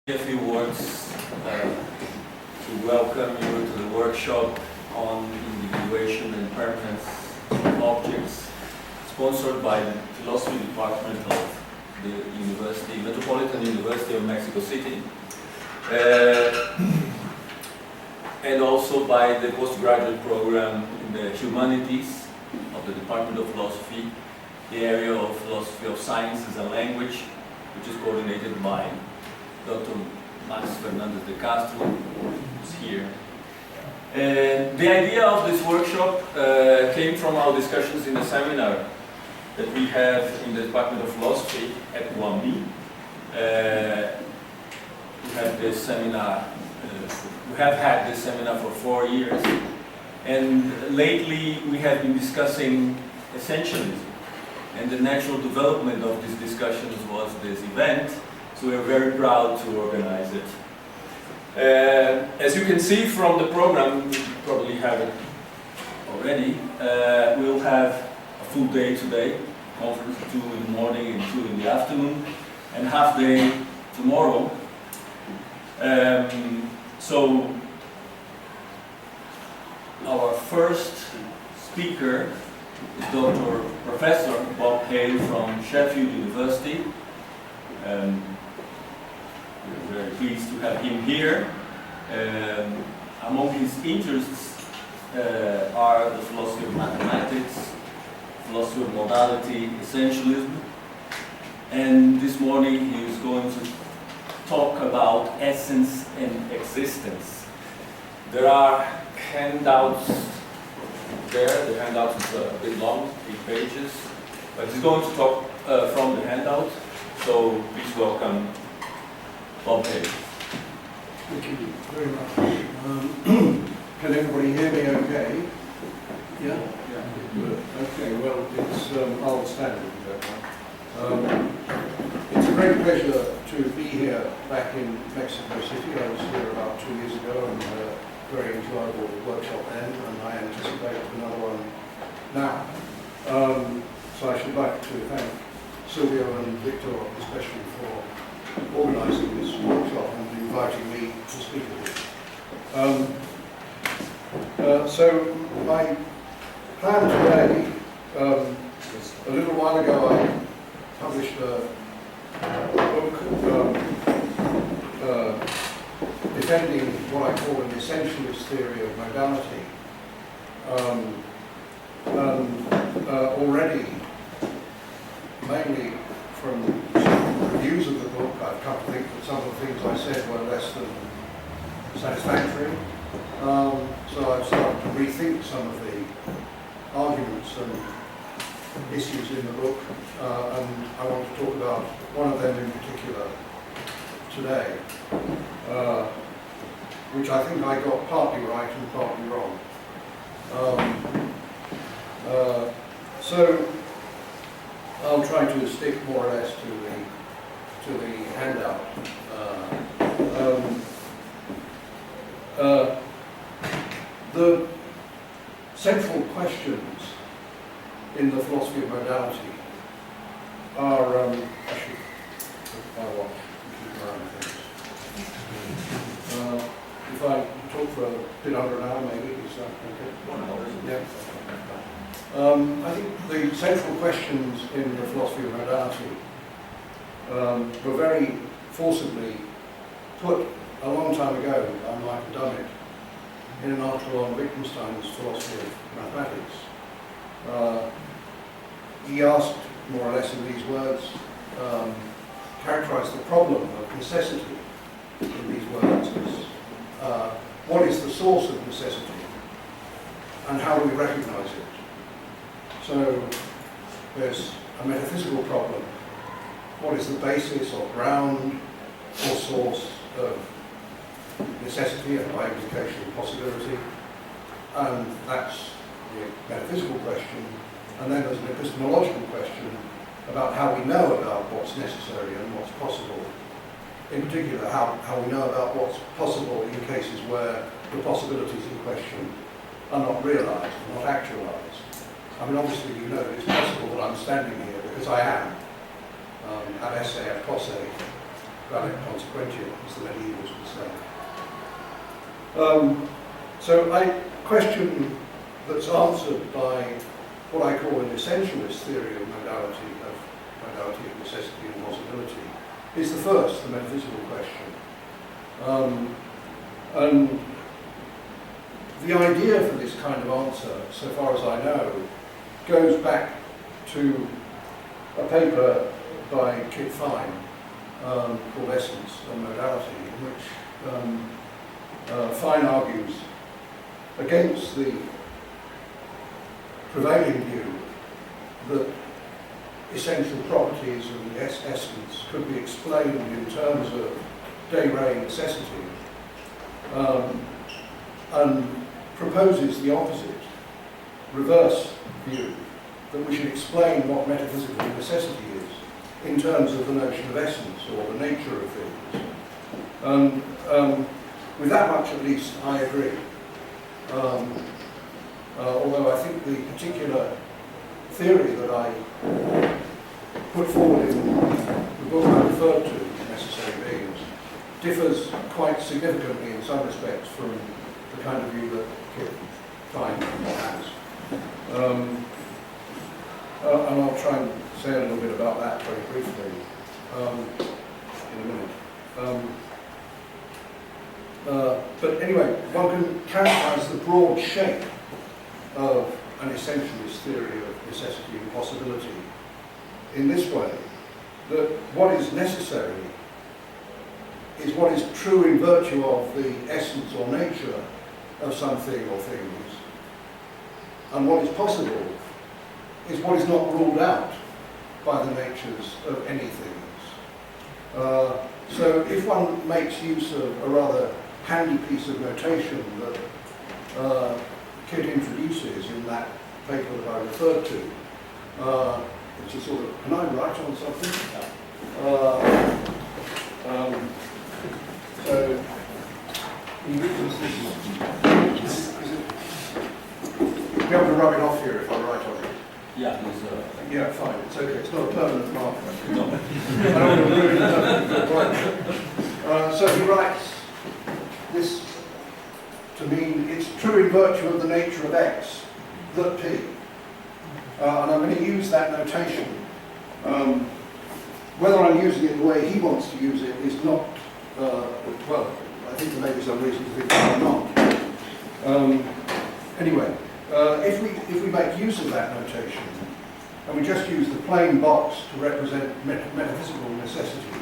A few words to welcome you to the workshop on individuation and permanence of objects, sponsored by the Philosophy Department of the Metropolitan University of Mexico City, and also by the postgraduate program in the Humanities of the Department of Philosophy, the area of Philosophy of Sciences and Language, which is coordinated by Dr. Max Fernandez de Castro, who's here. The idea of this workshop came from our discussions in the seminar that we have in the Department of Philosophy at UAMB. We have had this seminar for 4 years, and lately we have been discussing essentialism, and the natural development of these discussions was this event. So we are very proud to organize it. As you can see from the program, you probably have it already, we'll have a full day today, conference 2 in the morning and 2 in the afternoon, and half day tomorrow. So our first speaker is Professor Bob Hale from Sheffield University. We're very pleased to have him here. Among his interests are the philosophy of mathematics, philosophy of modality, essentialism, and this morning he is going to talk about essence and existence. There are handouts there. The handout is a bit long, 8 pages, but he's going to talk from the handout, so please welcome Bob Hale. Thank you very much. Can everybody hear me okay? Yeah? Yeah. Good. Okay, well, it's I'll stand if you don't mind. It's a great pleasure to be here back in Mexico City. I was here about 2 years ago and very enjoyable workshop then, and I anticipate another one now. So I should like to thank Silvio and Victor especially for organising this workshop and inviting me to speak at it. So my plan today, a little while ago I published a book defending what I call an essentialist theory of modality. Already, mainly from reviews of the book, I've come to think that some of the things I said were less than satisfactory. So I've started to rethink some of the arguments and issues in the book, and I want to talk about one of them in particular today, which I think I got partly right and partly wrong. So I'll try to stick more or less to the handout. The central questions in the philosophy of modality are, I should put my watch and keep my own things. If I talk for a bit under an hour, maybe, is that okay? 1 hour. Yeah. I think the central questions in the philosophy of modality were very forcibly put a long time ago by Michael Dummett in an article on Wittgenstein's philosophy of mathematics. He asked, more or less in these words, characterized the problem of necessity in these words as what is the source of necessity and how do we recognize it? So there's a metaphysical problem. What is the basis or ground or source of necessity and by implication possibility? And that's the metaphysical question. And then there's an epistemological question about how we know about what's necessary and what's possible. In particular, how we know about what's possible in cases where the possibilities in question are not realized, not actualized. I mean, obviously, you know that it's possible that I'm standing here because I am, ab esse, ad posse, valid consequentia, as the medievals would say. So a question that's answered by what I call an essentialist theory of modality, of necessity and possibility, is the first, the metaphysical question. And the idea for this kind of answer, so far as I know, goes back to a paper by Kit Fine called Essence and Modality, in which Fine argues against the prevailing view that essential properties and essence could be explained in terms of de re necessity, and proposes the opposite, reverse view, that we should explain what metaphysical necessity is in terms of the notion of essence or the nature of things. And with that much at least I agree. Although I think the particular theory that I put forward in the book I referred to, Necessary Beings, differs quite significantly in some respects from the kind of view that Kit Fine has. And I'll try and say a little bit about that very briefly in a minute. But anyway, one can characterize the broad shape of an essentialist theory of necessity and possibility in this way, that what is necessary is what is true in virtue of the essence or nature of something or things, and what is possible is what is not ruled out by the natures of any things. So if one makes use of a rather handy piece of notation that Kit introduces in that paper that I referred to, which is sort of, can I write on something? So he uses this. Be able to rub it off here if I write on it. Yeah, Yeah, fine. It's okay. It's not a permanent marker. no. I don't want to ruin it. So he writes this to mean it's true in virtue of the nature of X that P. And I'm going to use that notation. Whether I'm using it the way he wants to use it is not, well, I think there may be some reason to think that I'm not. Anyway, if we make use of that notation, and we just use the plain box to represent metaphysical necessity,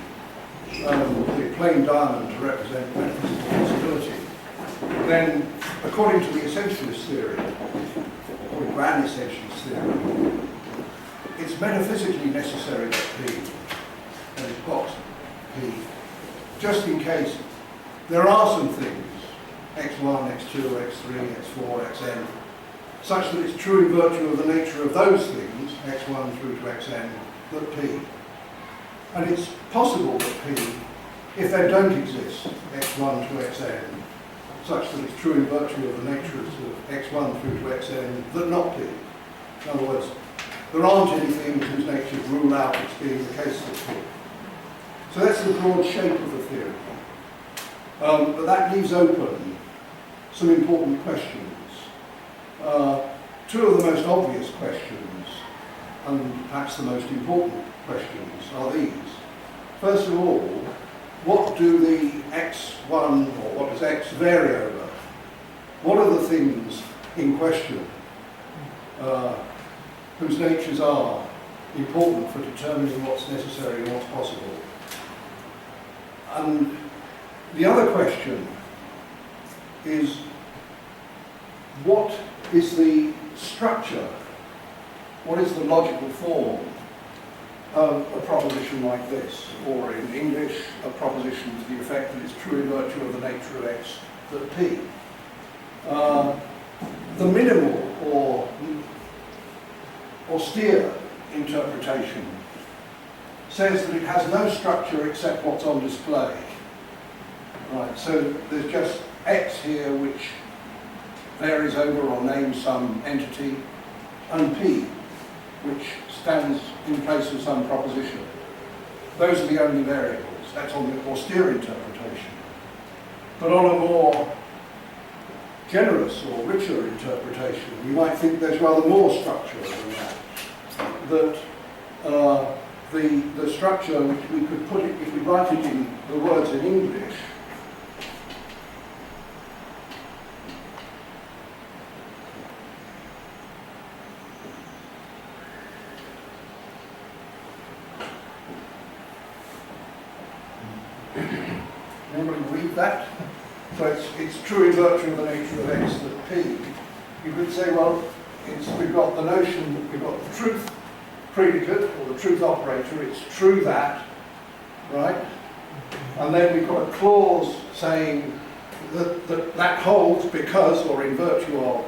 the plain diamond to represent metaphysical possibility, then according to the essentialist theory, according to an essentialist theory, it's metaphysically necessary that P, and it's box P, just in case there are some things, x1, x2, x3, x4, xn, such that it's true in virtue of the nature of those things, x1 through to xn, that P. And it's possible that P, if they don't exist, x1 to xn, such that it's true in virtue of the natures of x1 through to xn, that not P. In other words, there aren't any things whose natures rule out as being the case of P. So that's the broad shape of the theory. But that leaves open some important questions. Two of the most obvious questions, and perhaps the most important questions, are these. First of all, what do the x1, or what does x vary over? What are the things in question whose natures are important for determining what's necessary and what's possible? And the other question is, what is the structure, what is the logical form of a proposition like this, or in English, a proposition to the effect that it's true in virtue of the nature of X that P. The minimal or austere interpretation says that it has no structure except what's on display. Right, so there's just X here which varies over or names some entity, and P, which stands in place of some proposition. Those are the only variables. That's on the austere interpretation. But on a more generous or richer interpretation, you might think there's rather more structure than that. That the structure, which we could put it, if we write it in the words in English, anybody read that? So it's true in virtue of the nature of X that P. You could say, well, we've got the notion, we've got the truth predicate, or the truth operator, it's true that, right? And then we've got a clause saying that holds because, or in virtue of,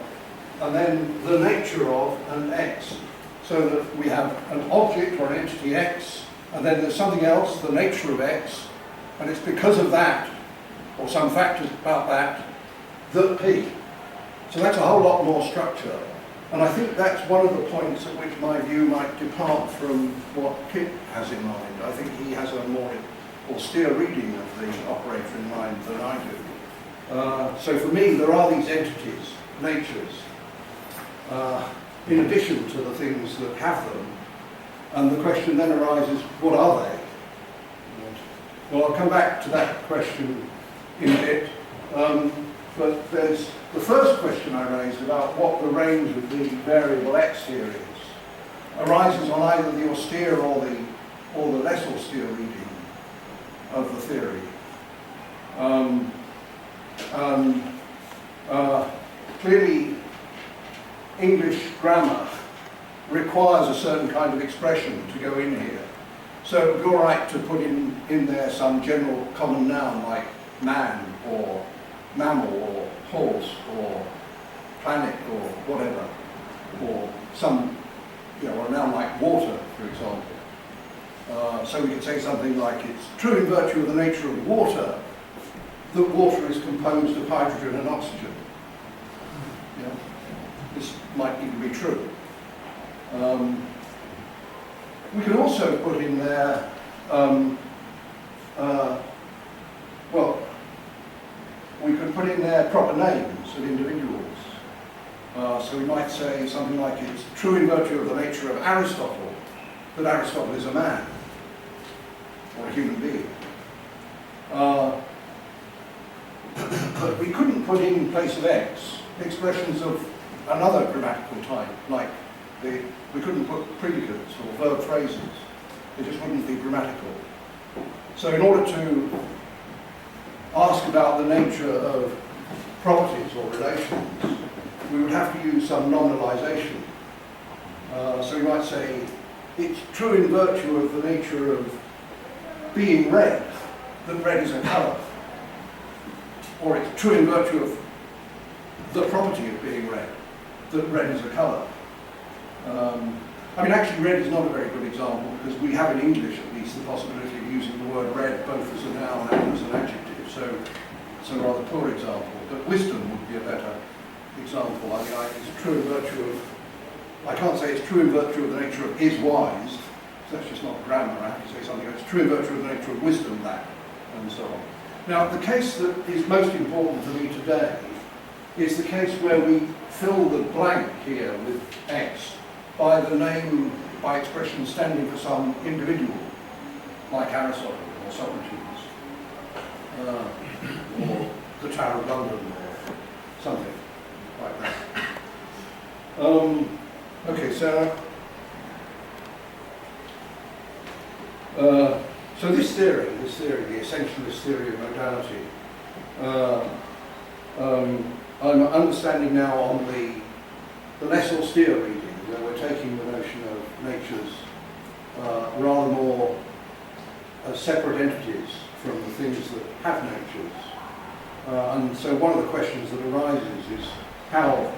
and then the nature of an X. So that we have an object or an entity X, and then there's something else, the nature of X, and it's because of that, or some factors about that, that P. So that's a whole lot more structure. And I think that's one of the points at which my view might depart from what Kip has in mind. I think he has a more austere reading of the operator in mind than I do. So for me, there are these entities, natures, in addition to the things that have them. And the question then arises, what are they? Well, I'll come back to that question in a bit. But there's the first question I raised about what the range of the variable X here is, arises on either the austere or the less austere reading of the theory. Clearly, English grammar requires a certain kind of expression to go in here. So it would be all right to put in there some general common noun like man or mammal or horse or planet or whatever, or some, a noun like water, for example. So we could say something like, it's true in virtue of the nature of water that water is composed of hydrogen and oxygen. This might even be true. We could also put in there, we could put in there proper names of individuals. So we might say something like, it's true in virtue of the nature of Aristotle that Aristotle is a man or a human being. But we couldn't put in place of X expressions of another grammatical type, like we couldn't put predicates or verb phrases. They just wouldn't be grammatical. So in order to ask about the nature of properties or relations, we would have to use some nominalization. So we might say, it's true in virtue of the nature of being red, that red is a colour. Or it's true in virtue of the property of being red, that red is a colour. Actually red is not a very good example, because we have in English at least the possibility of using the word red both as a noun and as an adjective, so it's a rather poor example. But wisdom would be a better example. It's true in virtue of, I can't say it's true in virtue of the nature of is wise, so that's just not grammar. I have to say something, it's true in virtue of the nature of wisdom that, and so on. Now, the case that is most important to me today is the case where we fill the blank here with X by the name, by expression standing for some individual, like Aristotle or Socrates, or the Tower of London, or something like that. Okay, so this theory, the essentialist theory of modality, I'm understanding now on the less austere reading, where we're taking the notion of natures rather more as separate entities from the things that have natures. And so one of the questions that arises is how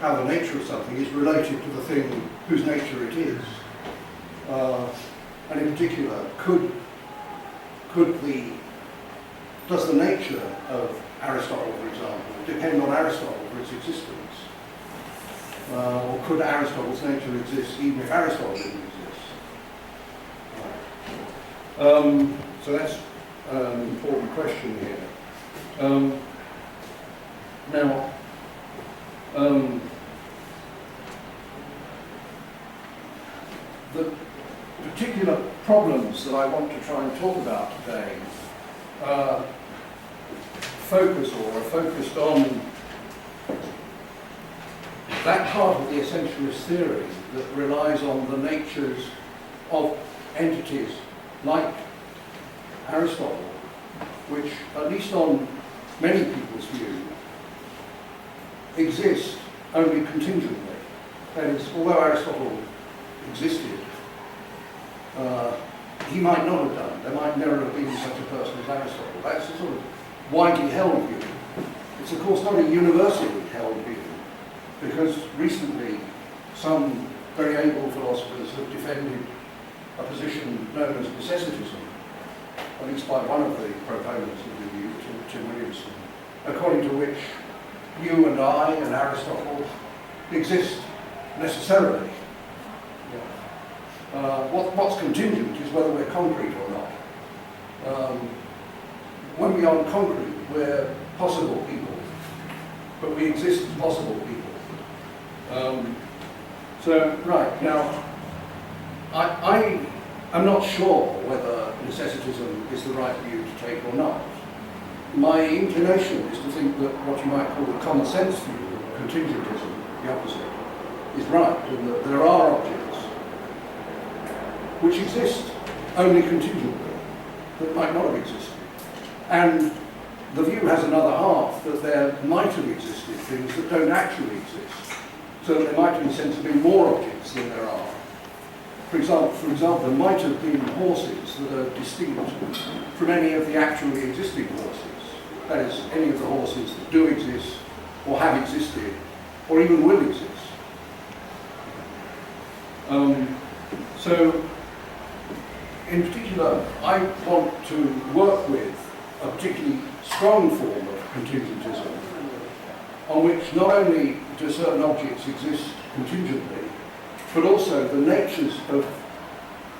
the nature of something is related to the thing whose nature it is. And in particular, does the nature of Aristotle, for example, depend on Aristotle for its existence? Or could Aristotle's nature exist even if Aristotle didn't exist? So that's an important question here. Now, the particular problems that I want to try and talk about today are focused on that part of the essentialist theory that relies on the natures of entities like Aristotle, which, at least on many people's view, exist only contingently. That is, although Aristotle existed, he might not have done. There might never have been such a person as Aristotle. That's a sort of widely held view. It's of course not a universally held view, because recently some very able philosophers have defended a position known as necessitism, at least by one of the proponents of the view, Tim Williamson, according to which you and I and Aristotle exist necessarily. What's contingent is whether we're concrete or not. When we aren't concrete, we're possible people, but we exist as possible people. Right, now, I am not sure whether necessitism is the right view to take or not. My inclination is to think that what you might call the common sense view, contingentism, the opposite, is right, and that there are objects which exist only contingently, that might not have existed. And the view has another half, that there might have existed things that don't actually exist, so that there might in a sense have been more objects than there are. For example, there might have been horses that are distinct from any of the actually existing horses. That is, any of the horses that do exist, or have existed, or even will exist. So, in particular, I want to work with a particularly strong form of contingentism, on which not only do certain objects exist contingently, but also the natures of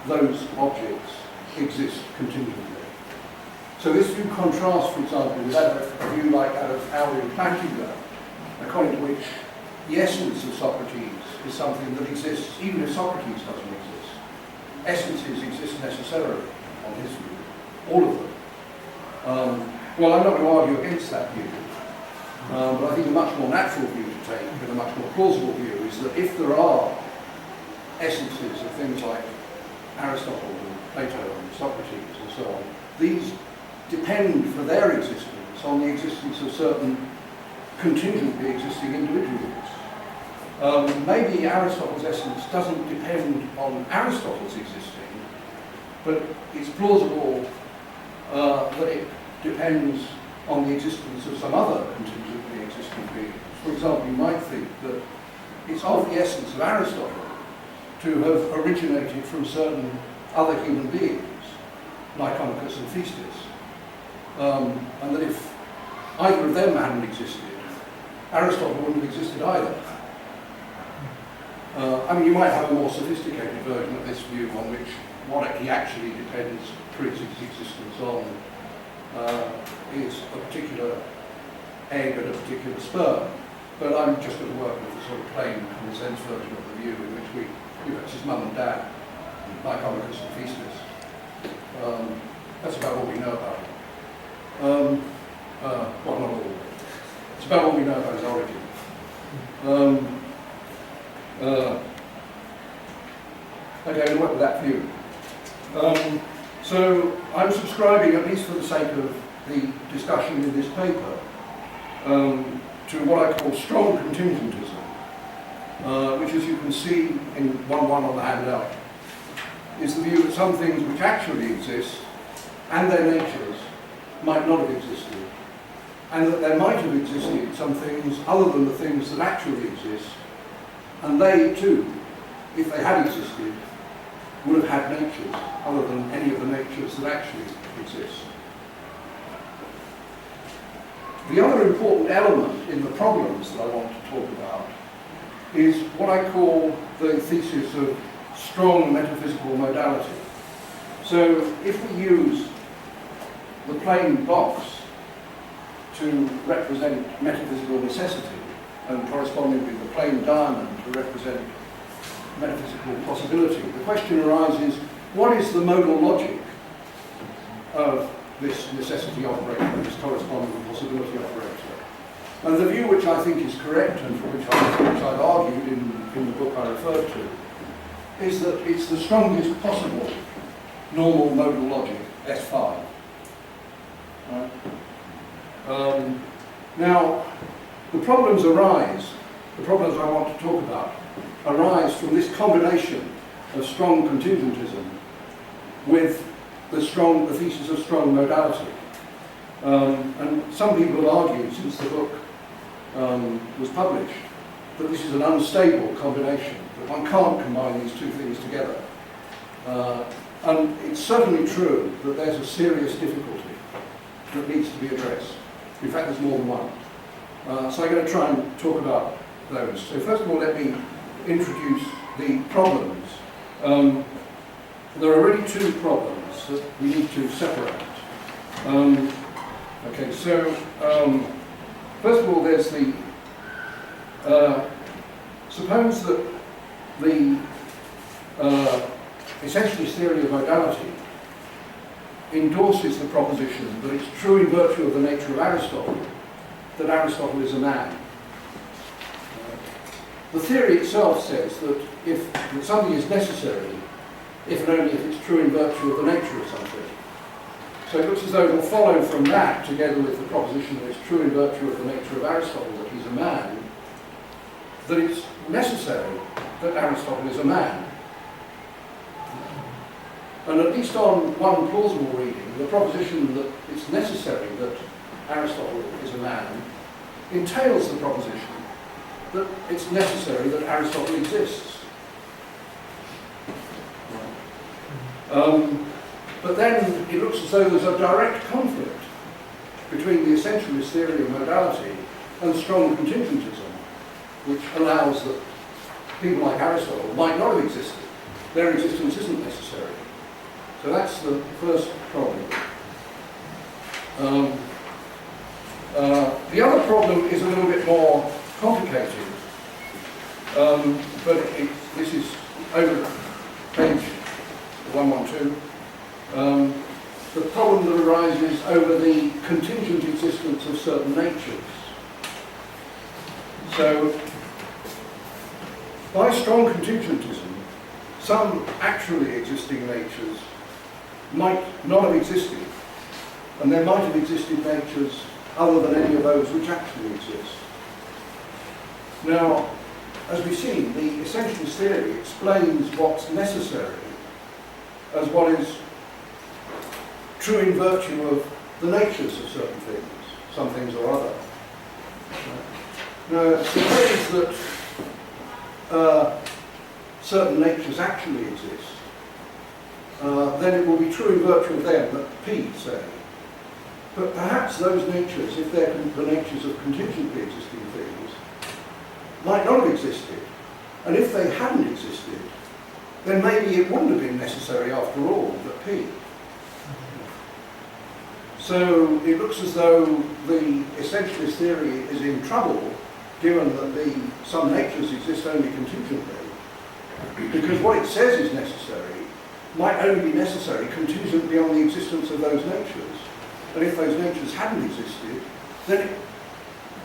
those objects exist contingently. So this view contrasts, for example, with a view like that of Hale and Plantinga, according to which the essence of Socrates is something that exists even if Socrates doesn't exist. Essences exist necessarily, on his view, all of them. Well, I'm not going to argue against that view, but I think a much more natural view to take, and a much more plausible view, is that if there are essences of things like Aristotle and Plato and Socrates and so on, these depend for their existence on the existence of certain contingently existing individuals. Maybe Aristotle's essence doesn't depend on Aristotle's existing, but it's plausible that it depends on the existence of some other contingently existing beings. For example, you might think that it's of the essence of Aristotle to have originated from certain other human beings, Nicomachus and Phaestus, and that if either of them hadn't existed, Aristotle wouldn't have existed either. I mean, you might have a more sophisticated version of this view on which what he actually depends proves his existence on is a particular egg and a particular sperm. But I'm just going to work with the sort of plain common sense version of the view in which it's his mum and dad, Nicomachus and Phaestus. That's about all we know about him. Well, not all. It's about all we know about his origin. Okay, I'm going to work with that view. So I'm subscribing, at least for the sake of the discussion in this paper, to what I call strong contingentism, which, as you can see in 1.1 on the handout, is the view that some things which actually exist and their natures might not have existed, and that there might have existed some things other than the things that actually exist, and they too, if they had existed, would have had natures other than any of the natures that actually exist. The other important element in the problems that I want to talk about is what I call the thesis of strong metaphysical modality. So if we use the plain box to represent metaphysical necessity, and corresponding with the plain diamond to represent metaphysical possibility, the question arises, what is the modal logic of this necessity operator, this corresponding possibility operator? And the view which I think is correct, and for which I've argued in the book I referred to, is that it's the strongest possible normal modal logic, S5. Right? Now, the problems I want to talk about, arise from this combination of strong contingentism with the thesis of strong modality. And some people have argued since the book was published that this is an unstable combination, that one can't combine these two things together. And it's certainly true that there's a serious difficulty that needs to be addressed. In fact, there's more than one. So I'm going to try and talk about those. So first of all, let me introduce the problems. There are really two problems that we need to separate. Okay, so first of all, there's the suppose that the essentialist theory of modality endorses the proposition that it's true in virtue of the nature of Aristotle that Aristotle is a man. The theory itself says that that something is necessary if and only if it's true in virtue of the nature of something. So it looks as though it will follow from that, together with the proposition that it's true in virtue of the nature of Aristotle that he's a man, that it's necessary that Aristotle is a man. And at least on one plausible reading, the proposition that it's necessary that Aristotle is a man entails the proposition that it's necessary that Aristotle exists. But then it looks as though there's a direct conflict between the essentialist theory of modality and strong contingentism, which allows that people like Aristotle might not have existed. Their existence isn't necessary. So that's the first problem. The other problem is a little bit more complicated, but this is over page 112. The problem that arises over the contingent existence of certain natures. So, by strong contingentism, some actually existing natures might not have existed, and there might have existed natures other than any of those which actually exist. Now, as we've seen, the essentialist theory explains what's necessary as what is true in virtue of the natures of certain things, some things or other. Now, suppose that certain natures actually exist, then it will be true in virtue of them that P, say. But perhaps those natures, if they're the natures of contingently existing things, might not have existed. And if they hadn't existed, then maybe it wouldn't have been necessary after all that P. So it looks as though the essentialist theory is in trouble, given that some natures exist only contingently, because what it says is necessary might only be necessary contingently on the existence of those natures. And if those natures hadn't existed, then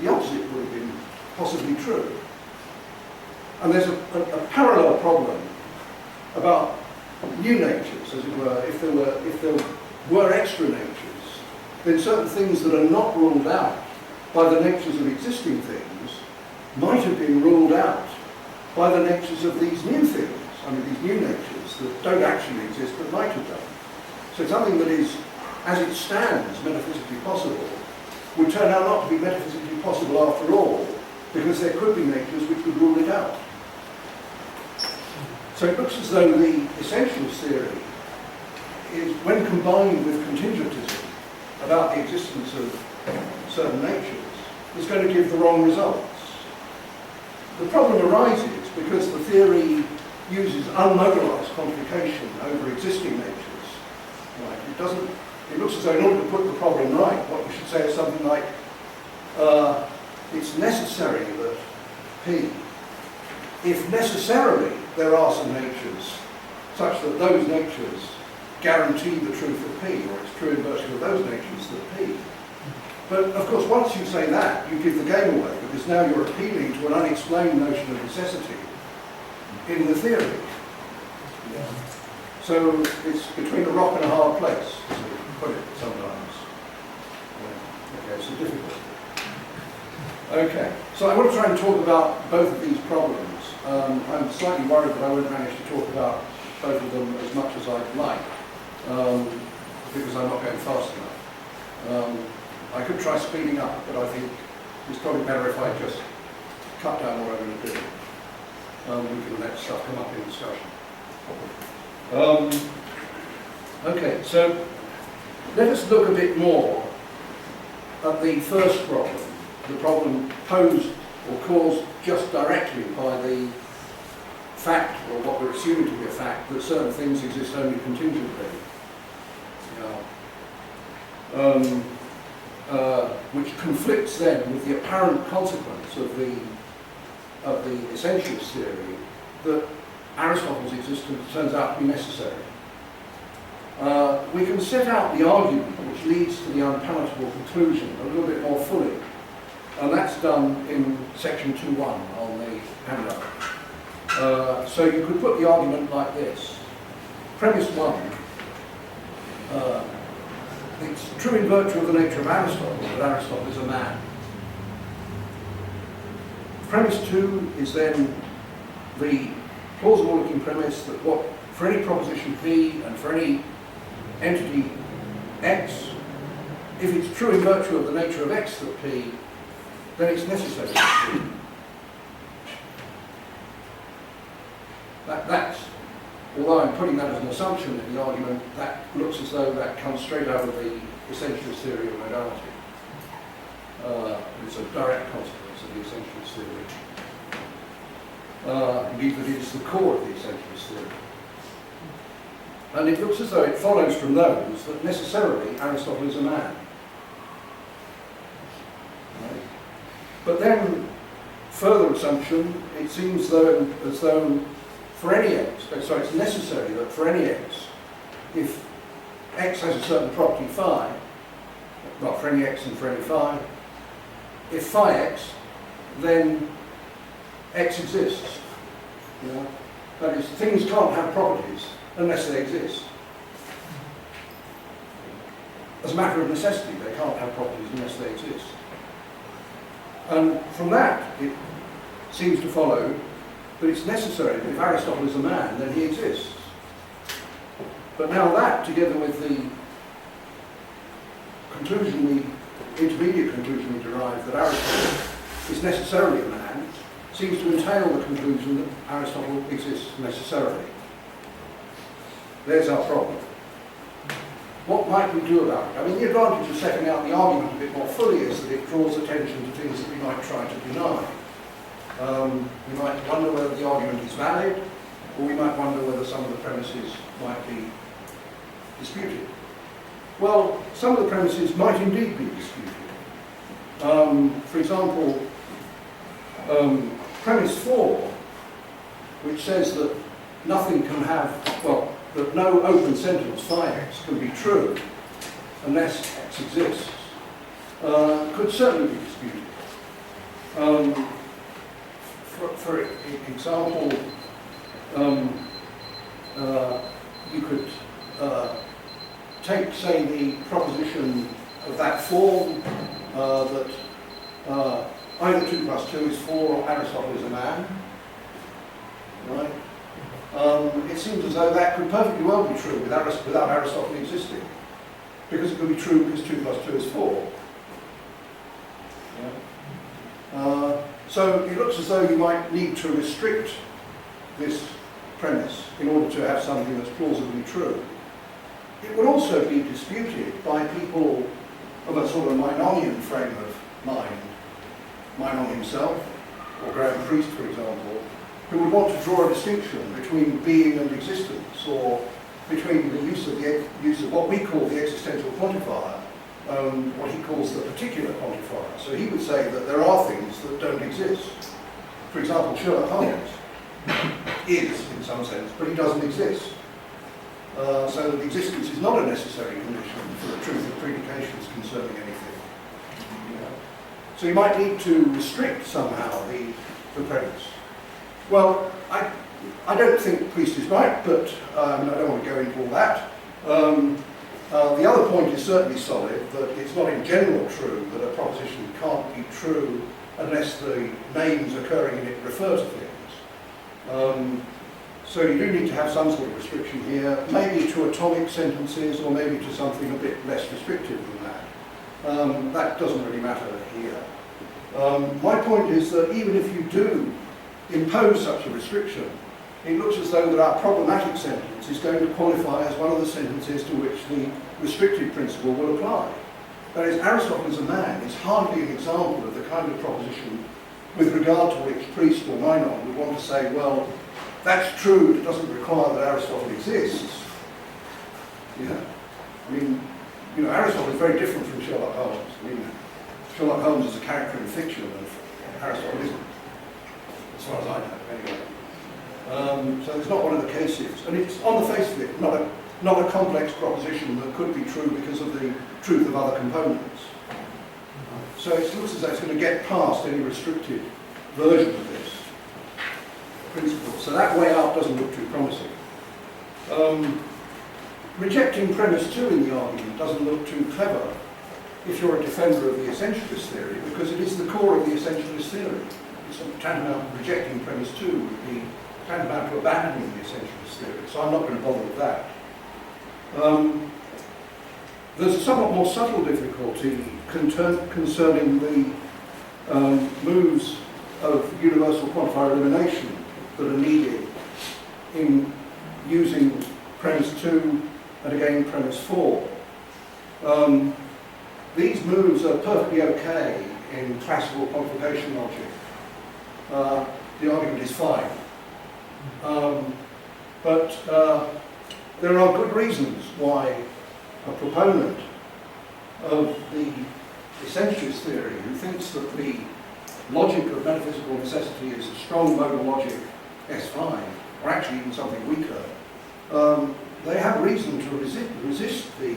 the opposite would have been possibly true. And there's a parallel problem about new natures, as it were. If there were extra natures, then certain things that are not ruled out by the natures of existing things might have been ruled out by the natures of these new things. I mean, these new natures that don't actually exist but might have done. So something that is, as it stands, metaphysically possible, would turn out not to be metaphysically possible after all, because there could be natures which would rule it out. So it looks as though the essentialist theory is, when combined with contingentism about the existence of certain natures, is going to give the wrong results. The problem arises because the theory uses unmodalized quantification over existing natures Right. It looks as though in order to put the problem right, what you should say is something like, it's necessary that P, if necessarily there are some natures such that those natures guarantee the truth of P, or it's true in virtue of those natures that P. But of course, once you say that, you give the game away, because now you're appealing to an unexplained notion of necessity in the theory. Yeah. So it's between a rock and a hard place, as we put it sometimes. Yeah. Okay, so difficult. Okay, so I want to try and talk about both of these problems. I'm slightly worried that I won't manage to talk about both of them as much as I'd like, because I'm not going fast enough. I could try speeding up, but I think it's probably better if I just cut down what I'm going to do. We can let stuff come up in discussion. Okay, so let us look a bit more at the first problem, the problem posed or caused just directly by the fact, or what we're assuming to be a fact, that certain things exist only contingently. Which conflicts then with the apparent consequence of the essentialist theory that Aristotle's existence turns out to be necessary. We can set out the argument which leads to the unpalatable conclusion a little bit more fully, and that's done in section 2.1 on the handout. So you could put the argument like this. Premise 1. It's true in virtue of the nature of Aristotle that Aristotle is a man. Premise 2 is then the plausible looking premise that for any proposition P and for any entity X, if it's true in virtue of the nature of X that P, then it's necessary to P. That's, although I'm putting that as an assumption in the argument, that looks as though that comes straight out of the essentialist theory of modality. It's a direct consequence of the essentialist theory. Indeed, that it is the core of the essentialist theory. And it looks as though it follows from those that necessarily Aristotle is a man. Right? But then, further assumption, it seems as though for any x, so it's necessary that for any x, if x has a certain property phi, well, for any x and for any phi, if phi x, then x exists. You know? That is, things can't have properties unless they exist. As a matter of necessity, they can't have properties unless they exist. And from that, it seems to follow that it's necessary that if Aristotle is a man, then he exists. But now that, together with the conclusion, the intermediate conclusion we derive that Aristotle is necessarily a man, seems to entail the conclusion that Aristotle exists necessarily. There's our problem. What might we do about it? I mean, the advantage of setting out the argument a bit more fully is that it draws attention to things that we might try to deny. We might wonder whether the argument is valid, or we might wonder whether some of the premises might be disputed. Well, some of the premises might indeed be disputed. For example, premise 4, which says that nothing can have, well, that no open sentence phi x can be true unless x exists, could certainly be disputed. For example, you could take, say, the proposition of that form that either 2 plus 2 is 4 or Aristotle is a man, right? It seems as though that could perfectly well be true without Aristotle existing, because it could be true because 2 plus 2 is 4. Yeah. So it looks as though you might need to restrict this premise in order to have something that's plausibly true. It would also be disputed by people of a sort of Meinonian frame of mind, Meinon himself, or Graham Priest, for example, who would want to draw a distinction between being and existence, or between the use of what we call the existential quantifier and what he calls the particular quantifier. So he would say that there are things that don't exist. For example, Sherlock Holmes is, in some sense, but he doesn't exist. So that existence is not a necessary condition for the truth of predications concerning anything. So you might need to restrict somehow the premise. Well, I don't the priest is right, but I don't want to go into all that. The other point is certainly solid, that it's not in general true that a proposition can't be true unless the names occurring in it refer to things. So you do need to have some sort of restriction here, maybe to atomic sentences or maybe to something a bit less restrictive than that. That doesn't really matter here. My point is that even if you do impose such a restriction, it looks as though that our problematic sentence is going to qualify as one of the sentences to which the restrictive principle will apply. That is, Aristotle as a man is hardly an example of the kind of proposition with regard to which Priest or Minon would want to say, well, that's true, it doesn't require that Aristotle exists. Yeah. I mean, Aristotle is very different from Sherlock Holmes. I mean, Sherlock Holmes is a character in fiction, and Aristotle isn't, as far as I know, anyway. So it's not one of the cases, and it's on the face of it not a complex proposition that could be true because of the truth of other components. So it looks as though it's going to get past any restricted version of this principle. So that way out doesn't look too promising. Rejecting premise 2 in the argument doesn't look too clever if you're a defender of the essentialist theory, because it is the core of the essentialist theory. It's tantamount to rejecting premise 2 would be tantamount to abandoning the essentialist theory, so I'm not going to bother with that. There's a somewhat more subtle difficulty concerning the moves of universal quantifier elimination that are needed in using premise 2 and again premise 4. These moves are perfectly okay in classical quantification logic. The argument is fine. But there are good reasons why a proponent of the essentialist theory, who thinks that the logic of metaphysical necessity is a strong modal logic S5, or actually even something weaker, they have reason to resist the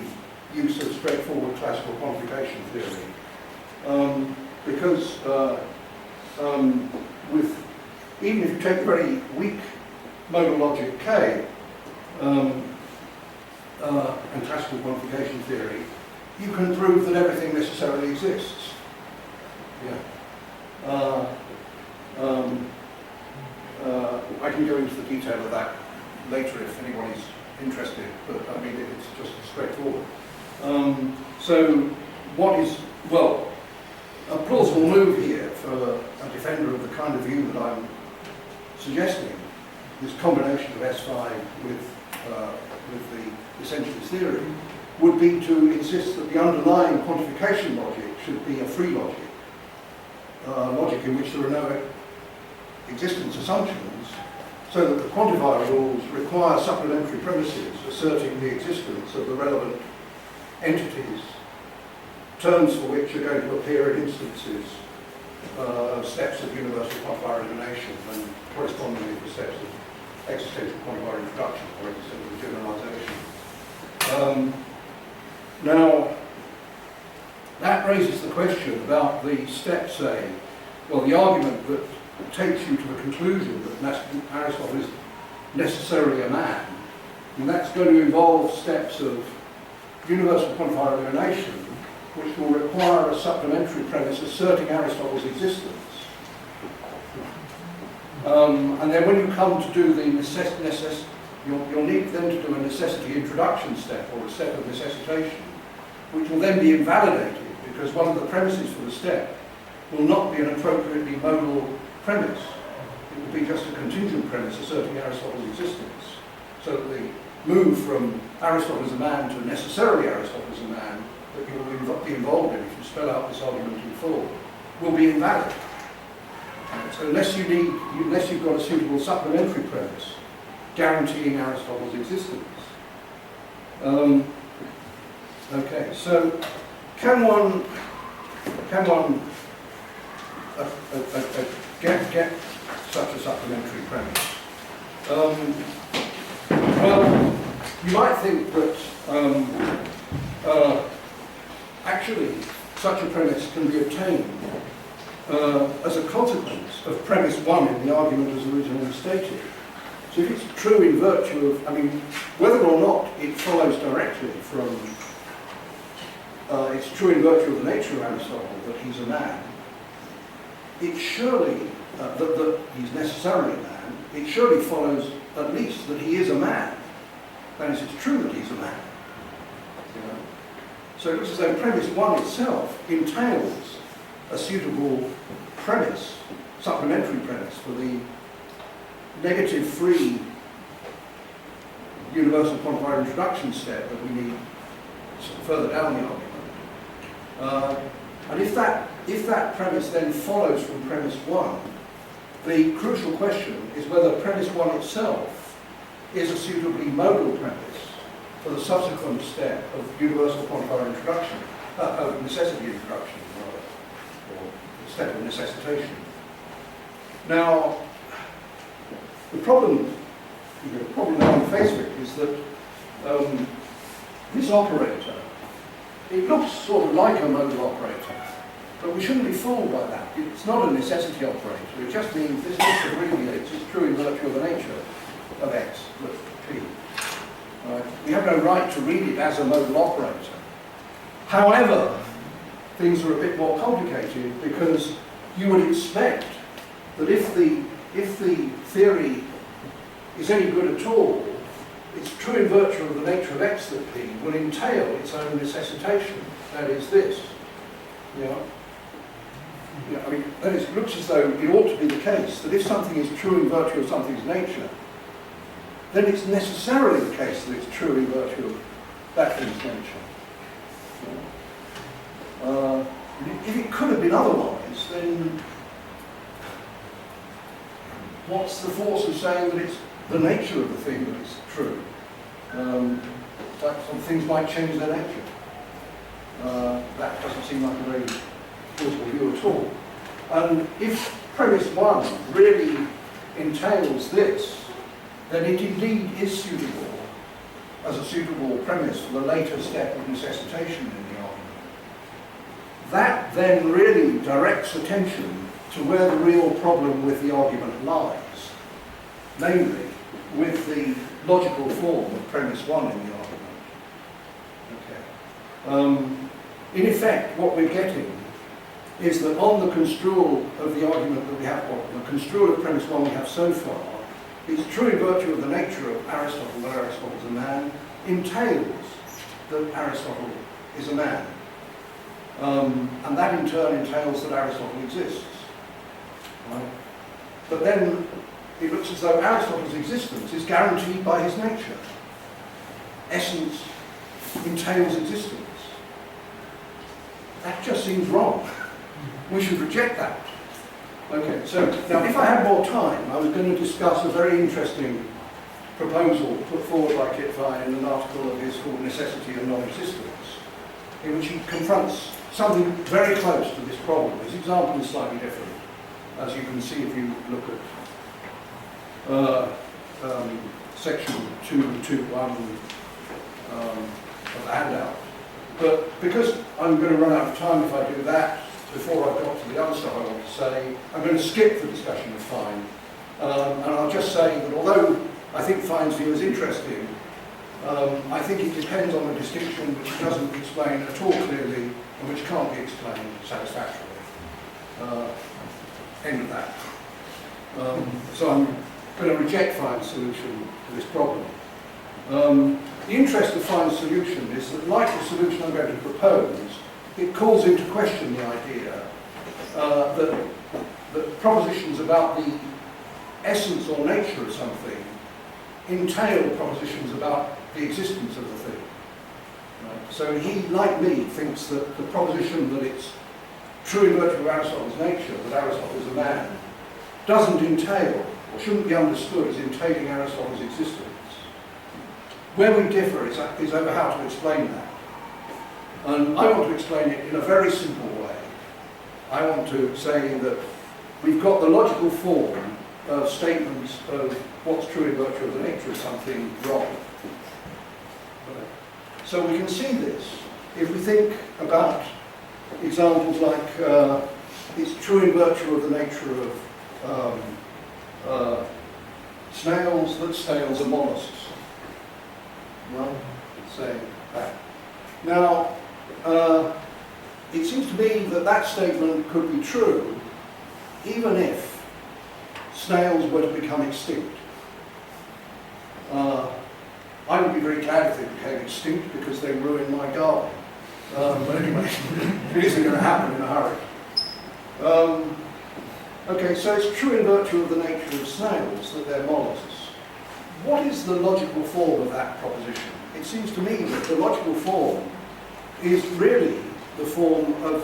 use of straightforward classical quantification theory. Because even if you take the very weak modal logic K, and classical quantification theory, you can prove that everything necessarily exists. Yeah. I can go into the detail of that later if anyone is interested, but I mean it's just straightforward. So what is, well, a plausible move here for a defender of the kind of view that I'm suggesting, this combination of S5 with the essentialist theory, would be to insist that the underlying quantification logic should be a free logic, logic in which there are no existence assumptions, so that the quantifier rules require supplementary premises asserting the existence of the relevant entities, terms for which are going to appear in instances of steps of universal quantifier elimination and correspondingly for steps of existential quantifier introduction or existential generalization. Now, that raises the question about the step, say, well, the argument that takes you to the conclusion that Aristotle is necessarily a man, and that's going to involve steps of universal quantifier elimination, which will require a supplementary premise asserting Aristotle's existence. And then when you come to do the you'll need then to do a necessity introduction step, or a step of necessitation, which will then be invalidated because one of the premises for the step will not be an appropriately modal premise. It will be just a contingent premise asserting Aristotle's existence. So that the move from Aristotle as a man to necessarily Aristotle as a man that you will be involved in if you spell out this argument in full will be invalid. So unless you've got a suitable supplementary premise guaranteeing Aristotle's existence, Okay, so can one get such a supplementary premise? Well, you might think that actually such a premise can be obtained as a consequence of premise 1 in the argument as originally stated. So if it's true in virtue of, I mean, whether or not it follows directly from, it's true in virtue of the nature of Aristotle that he's a man, it surely, that he's necessarily a man, it surely follows at least that he is a man. That is, it's true that he's a man. You know? So it looks as though premise 1 itself entails a suitable premise, supplementary premise for the negative-free universal quantifier introduction step that we need further down the argument. And if that premise then follows from premise 1, the crucial question is whether premise 1 itself is a suitably modal premise for the subsequent step of universal quantifier introduction, of necessity introduction, rather, or the step of necessitation. Now, the problem that I'm faced with is that this operator, it looks sort of like a modal operator, but we shouldn't be fooled by that. It's not a necessity operator. It just means this list abbreviates. It's true in virtue of the nature of X plus P. We have no right to read it as a modal operator. However, things are a bit more complicated because you would expect that if the theory is any good at all, it's true in virtue of the nature of X that P will entail its own necessitation. That is this. Yeah. I mean, that is, it looks as though it ought to be the case that if something is true in virtue of something's nature, then it's necessarily the case that it's true in virtue of that thing's nature. Yeah. If it could have been otherwise, then what's the force of saying that it's the nature of the thing that is true? Like some things might change their nature. That doesn't seem like a very plausible view at all. And if premise 1 really entails this, then it indeed is suitable as a suitable premise for the later step of necessitation in the argument. That then really directs attention to where the real problem with the argument lies, namely with the logical form of premise 1 in the argument. Okay. In effect, what we're getting is that on the construal of the argument that we have, or the construal of premise 1 we have so far, it's true in virtue of the nature of Aristotle that Aristotle is a man, entails that Aristotle is a man. And that in turn entails that Aristotle exists. Right? But then it looks as though Aristotle's existence is guaranteed by his nature. Essence entails existence. That just seems wrong. We should reject that. Okay, so now if I had more time, I was going to discuss a very interesting proposal put forward by Kit Vine in an article of his called Necessity and Non-Existence, in which he confronts something very close to this problem. His example is slightly different, as you can see if you look at section 2.2.1 of the handout. But because I'm going to run out of time if I do that, before I've got to the other stuff I want to say, I'm going to skip the discussion of Fine. And I'll just say that although I think Fine's view is interesting, I think it depends on a distinction which doesn't explain at all clearly and which can't be explained satisfactorily. End of that. So I'm going to reject Fine's solution to this problem. The interest of Fine's solution is that, like the solution I'm going to propose, it calls into question the idea that propositions about the essence or nature of something entail propositions about the existence of the thing. Right? So he, like me, thinks that the proposition that it's true in virtue of Aristotle's nature, that Aristotle is a man, doesn't entail, or shouldn't be understood as entailing Aristotle's existence. Where we differ is over how to explain that. And I want to explain it in a very simple way. I want to say that we've got the logical form of statements of what's true in virtue of the nature of something wrong. So we can see this if we think about examples like it's true in virtue of the nature of snails that snails are mollusks. Well, say that. Now, it seems to me that that statement could be true even if snails were to become extinct. I would be very glad if they became extinct because they ruin my garden. But anyway, it isn't going to happen in a hurry. Okay, so it's true in virtue of the nature of snails that they're mollusks. What is the logical form of that proposition? It seems to me that the logical form is really the form of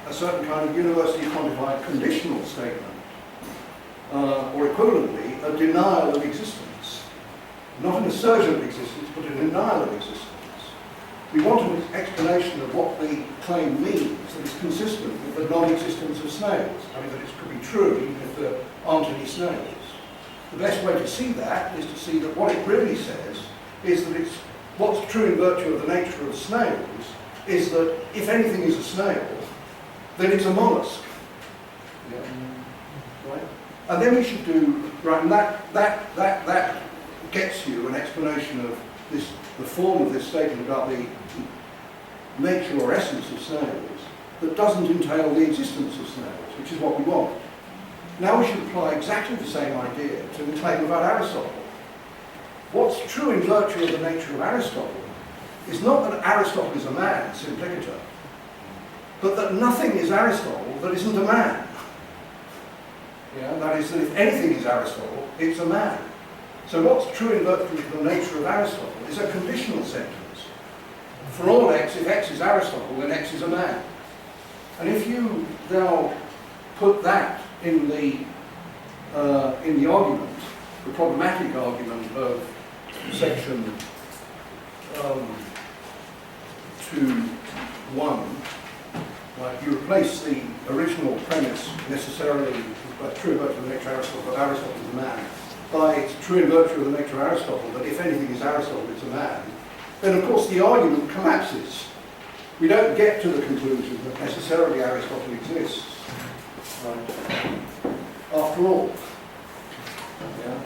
a certain kind of universally quantified conditional statement, or equivalently, a denial of existence. Not an assertion of existence, but a denial of existence. We want an explanation of what the claim means that is consistent with the non-existence of snails. I mean, that it could be true even if there aren't any snails. The best way to see that is to see that what it really says is that it's what's true in virtue of the nature of snails is that if anything is a snail, then it's a mollusk. Yeah. Right? And then we should do, right, and that gets you an explanation of this, the form of this statement about the nature or essence of snails that doesn't entail the existence of snails, which is what we want. Now we should apply exactly the same idea to the claim about Aristotle. What's true in virtue of the nature of Aristotle is not that Aristotle is a man, simpliciter, but that nothing is Aristotle that isn't a man. Yeah, that is, that if anything is Aristotle, it's a man. So what's true in virtue of the nature of Aristotle is a conditional sentence. For all x, if x is Aristotle, then x is a man. And if you now put that in the argument, the problematic argument of section 2.1, like you replace the original premise necessarily, but true in virtue of the nature of Aristotle, that Aristotle is a man, by it's true in virtue of the nature of Aristotle that if anything is Aristotle, it's a man, then of course the argument collapses. We don't get to the conclusion that necessarily Aristotle exists. Right. After all. Yeah.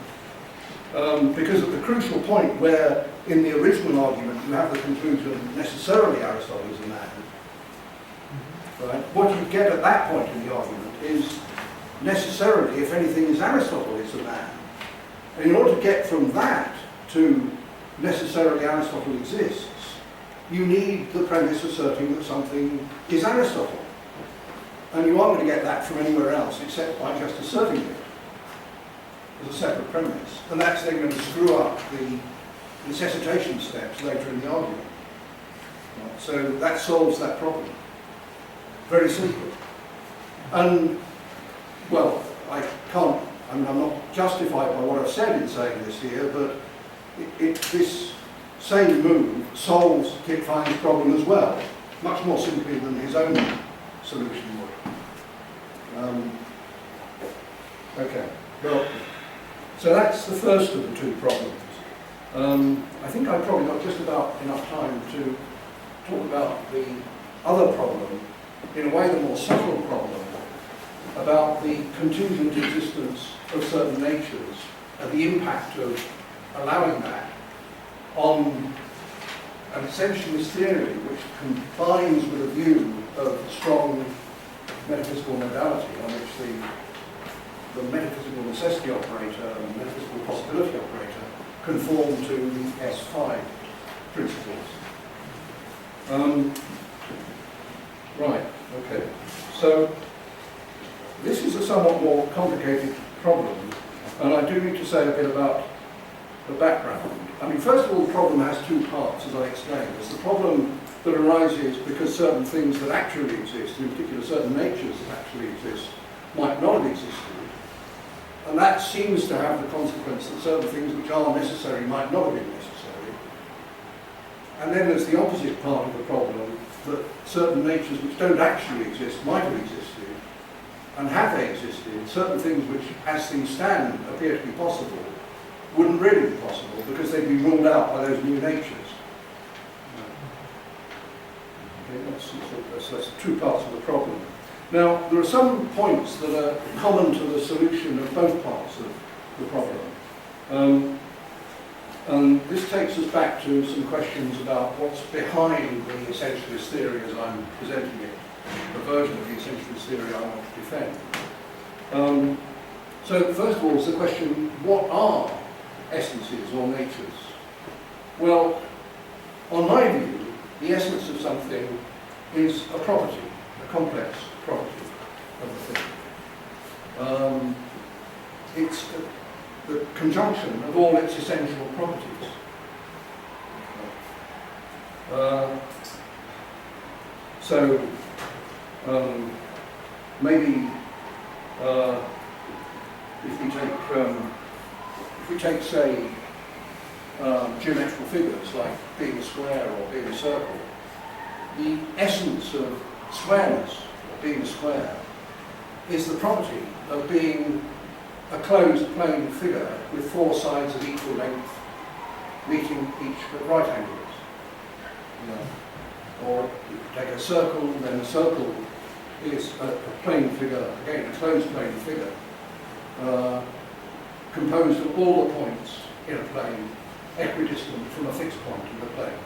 Because at the crucial point where in the original argument you have the conclusion necessarily Aristotle is a man, right? What you get at that point in the argument is necessarily, if anything is Aristotle, it's a man. And in order to get from that to necessarily Aristotle exists, you need the premise asserting that something is Aristotle. And you aren't going to get that from anywhere else except by just asserting it as a separate premise. And that's then going to screw up the necessitation steps later in the argument. Right. So that solves that problem. Very simple. And, well, I'm not justified by what I've said in saying this here, but this same move solves Kip Fine's problem as well, much more simply than his own solution would. Okay, well, so that's the first of the two problems. I think I've probably got just about enough time to talk about the other problem, in a way the more subtle problem, about the contingent existence of certain natures and the impact of allowing that on an essentialist theory which combines with a view of strong metaphysical modality on which the metaphysical necessity operator and metaphysical possibility operator conform to the S5 principles. Right, okay. So this is a somewhat more complicated problem, and I do need to say a bit about the background. I mean, first of all, the problem has two parts, as I explained. There's the problem that arises because certain things that actually exist, in particular certain natures that actually exist, might not have existed. And that seems to have the consequence that certain things which are necessary might not have been necessary. And then there's the opposite part of the problem, that certain natures which don't actually exist might have existed, and had they existed, certain things which, as things stand, appear to be possible, wouldn't really be possible because they'd be ruled out by those new natures. Okay, that's two parts of the problem. Now, there are some points that are common to the solution of both parts of the problem. And this takes us back to some questions about what's behind the essentialist theory as I'm presenting it, the version of the essentialist theory I want to defend. So first of all is the question, what are essences or natures? Well, on my view, the essence of something is a property, a complex property of the thing. It's the conjunction of all its essential properties. Maybe if we take, say, geometrical figures like being a square or being a circle, the essence of squareness, or being a square, is the property of being a closed plane figure with four sides of equal length meeting each at right angles. Or you take a circle, then a circle is a plane figure, again a closed plane figure, composed of all the points in a plane equidistant from a fixed point in the plane.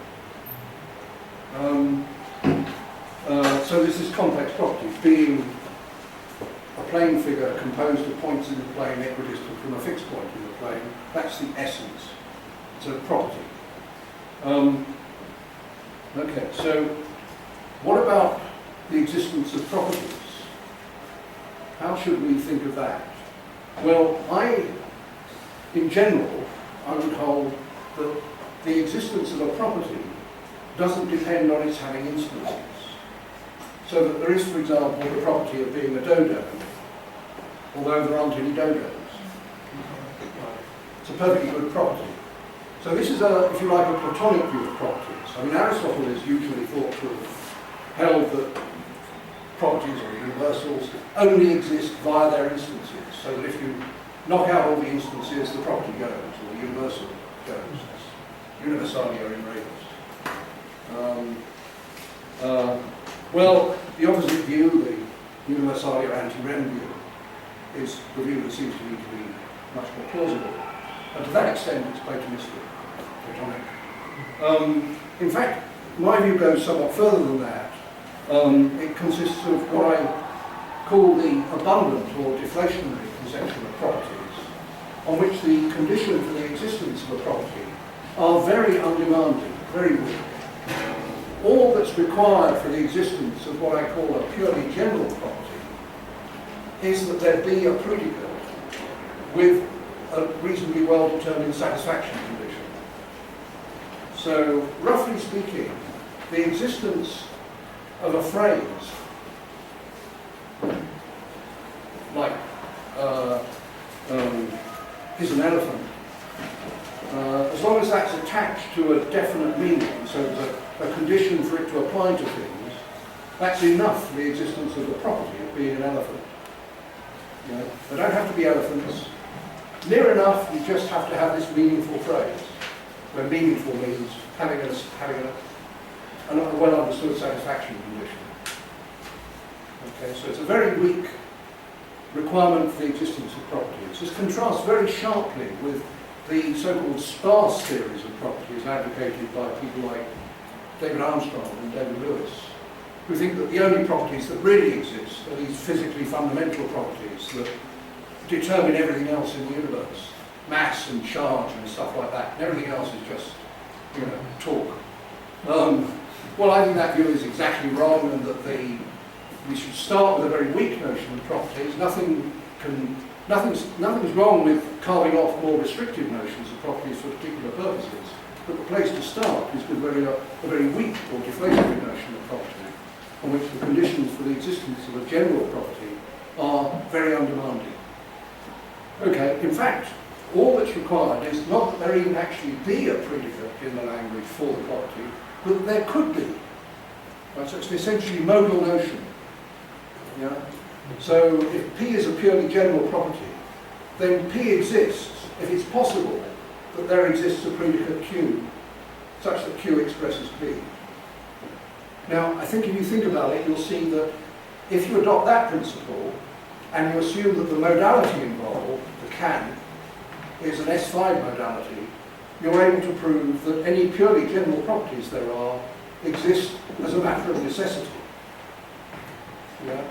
So this is complex property, being a plane figure composed of points in the plane equidistant from a fixed point in the plane. That's the essence. It's a property. Okay, so what about the existence of properties? How should we think of that? Well, in general, I would hold that the existence of a property doesn't depend on its having instances. So that there is, for example, the property of being a dodo, although there aren't any dodos. It's a perfectly good property. So this is, if you like, a Platonic view of properties. I mean, Aristotle is usually thought to have held that properties or universals only exist via their instances, so that if you knock out all the instances, the property goes, or the universal goes. Universalia in rebus. Well, the opposite view, the universalia ante-rem view, is the view that seems to me to be much more plausible. And to that extent, it's Platonistic, Platonic. In fact, my view goes somewhat further than that. It consists of what I call the abundant or deflationary conception of properties, on which the conditions for the existence of a property are very undemanding, very weak. All that's required for the existence of what I call a purely general property is that there be a predicate with a reasonably well-determined satisfaction condition. So, roughly speaking, the existence of a phrase like is an elephant, as long as that's attached to a definite meaning, so there's a condition for it to apply to things, that's enough for the existence of the property of being an elephant. They don't have to be elephants. Near enough, you just have to have this meaningful phrase, where meaningful means having a well-understood satisfaction condition. Okay, so it's a very weak requirement for the existence of properties. This contrasts very sharply with the so-called sparse theories of properties advocated by people like David Armstrong and David Lewis, who think that the only properties that really exist are these physically fundamental properties that determine everything else in the universe, mass and charge and stuff like that, and everything else is just, talk. Well, I think that view is exactly wrong, and that we should start with a very weak notion of properties. Nothing's wrong with carving off more restrictive notions of properties for particular purposes, but the place to start is with a very weak or deflationary notion of property, on which the conditions for the existence of a general property are very undemanding. Okay, in fact, all that's required is not that there even actually be a predicate in the language for the property, but there could be. Right, so it's an essentially modal notion. Yeah? So if P is a purely general property, then P exists if it's possible that there exists a predicate Q, such that Q expresses P. Now, I think if you think about it, you'll see that if you adopt that principle, and you assume that the modality involved, the can, is an S5 modality, you're able to prove that any purely general properties there are exist as a matter of necessity. Yeah?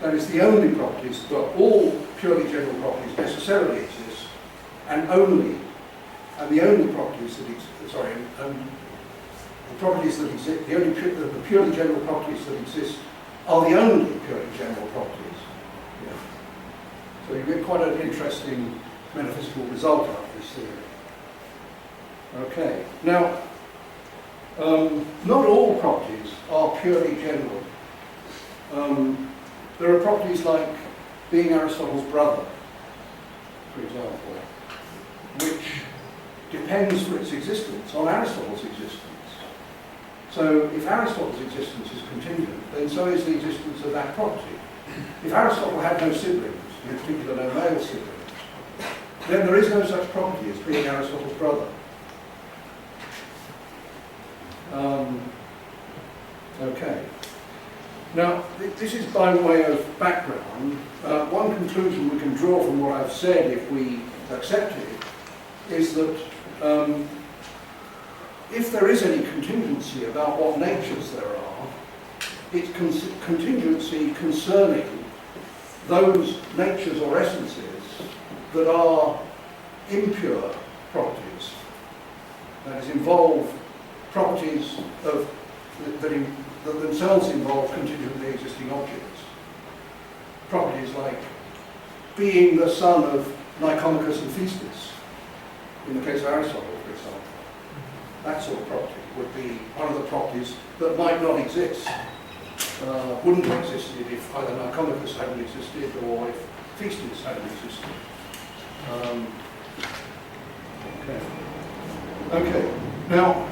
That is, the only properties, well, all purely general properties necessarily exist, and the only properties that the properties that exist, the purely general properties that exist are the only purely general properties. Yeah. So you get quite an interesting metaphysical result out of this theory. Okay. Now, not all properties are purely general. There are properties like being Aristotle's brother, for example, which depends for its existence on Aristotle's existence. So if Aristotle's existence is contingent, then so is the existence of that property. If Aristotle had no siblings, in particular no male siblings, then there is no such property as being Aristotle's brother. Okay. Now, this is by way of background. One conclusion we can draw from what I've said, if we accept it, is that if there is any contingency about what natures there are, it's contingency concerning those natures or essences that are impure properties, that is, involve properties of, that themselves involve contingently existing objects. Properties like being the son of Nicomachus and Phaestus, in the case of Aristotle, for example. That sort of property would be one of the properties that might not exist, wouldn't have existed if either Nicomachus hadn't existed or if Phaestus hadn't existed. Okay. Now,